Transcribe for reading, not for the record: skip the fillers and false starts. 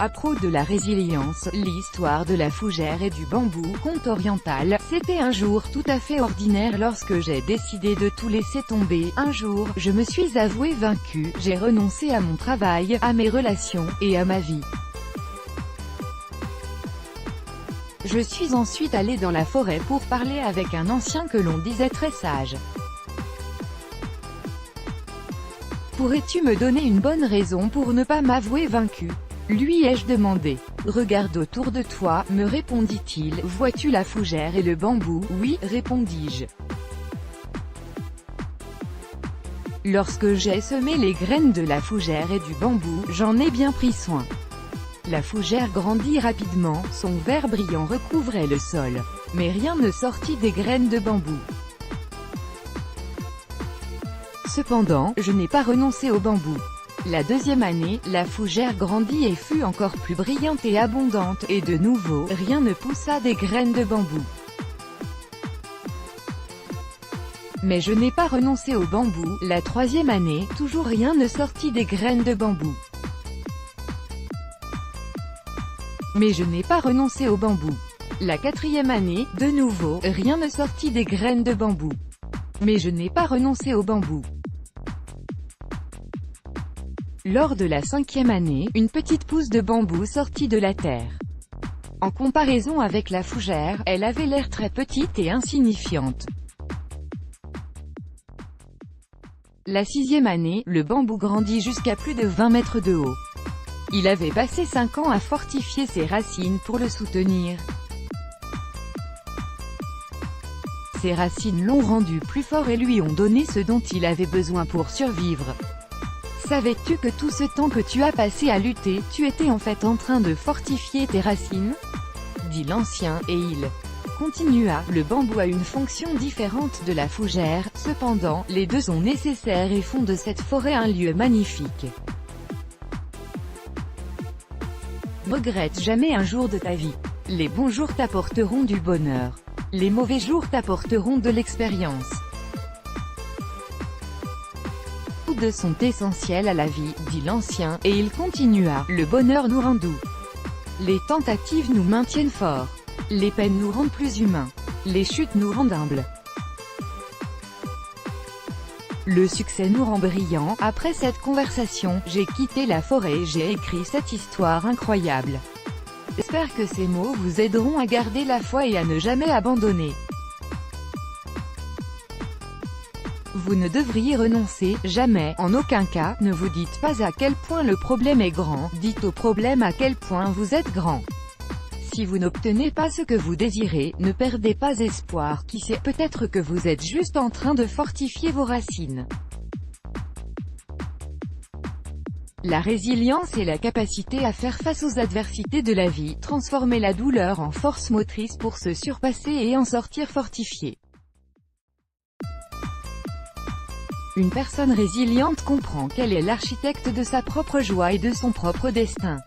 À propos de la résilience, l'histoire de la fougère et du bambou, conte oriental, c'était un jour tout à fait ordinaire lorsque j'ai décidé de tout laisser tomber. Un jour, je me suis avoué vaincu, j'ai renoncé à mon travail, à mes relations, et à ma vie. Je suis ensuite allé dans la forêt pour parler avec un ancien que l'on disait très sage. Pourrais-tu me donner une bonne raison pour ne pas m'avouer vaincu? Lui ai-je demandé. Regarde autour de toi, me répondit-il. Vois-tu la fougère et le bambou? Oui, répondis-je. Lorsque j'ai semé les graines de la fougère et du bambou, j'en ai bien pris soin. La fougère grandit rapidement, son vert brillant recouvrait le sol. Mais rien ne sortit des graines de bambou. Cependant, je n'ai pas renoncé au bambou. La deuxième année, la fougère grandit et fut encore plus brillante et abondante, et de nouveau, rien ne poussa des graines de bambou. Mais je n'ai pas renoncé au bambou. La troisième année, toujours rien ne sortit des graines de bambou. Mais je n'ai pas renoncé au bambou. La quatrième année, de nouveau, rien ne sortit des graines de bambou. Mais je n'ai pas renoncé au bambou. Lors de la cinquième année, une petite pousse de bambou sortit de la terre. En comparaison avec la fougère, elle avait l'air très petite et insignifiante. La sixième année, le bambou grandit jusqu'à plus de 20 mètres de haut. Il avait passé 5 ans à fortifier ses racines pour le soutenir. Ses racines l'ont rendu plus fort et lui ont donné ce dont il avait besoin pour survivre. Savais-tu que tout ce temps que tu as passé à lutter, tu étais en fait en train de fortifier tes racines? Dit l'ancien, et il continua. Le bambou a une fonction différente de la fougère, cependant, les deux sont nécessaires et font de cette forêt un lieu magnifique. Ne regrette jamais un jour de ta vie. Les bons jours t'apporteront du bonheur. Les mauvais jours t'apporteront de l'expérience. Tous deux sont essentiels à la vie, dit l'ancien, et il continua. Le bonheur nous rend doux. Les tentatives nous maintiennent forts. Les peines nous rendent plus humains. Les chutes nous rendent humbles. Le succès nous rend brillants. Après cette conversation, j'ai quitté la forêt et j'ai écrit cette histoire incroyable. J'espère que ces mots vous aideront à garder la foi et à ne jamais abandonner. Vous ne devriez renoncer, jamais, en aucun cas. Ne vous dites pas à quel point le problème est grand, dites au problème à quel point vous êtes grand. Si vous n'obtenez pas ce que vous désirez, ne perdez pas espoir, qui sait, peut-être que vous êtes juste en train de fortifier vos racines. La résilience est la capacité à faire face aux adversités de la vie, transformer la douleur en force motrice pour se surpasser et en sortir fortifié. Une personne résiliente comprend qu'elle est l'architecte de sa propre joie et de son propre destin.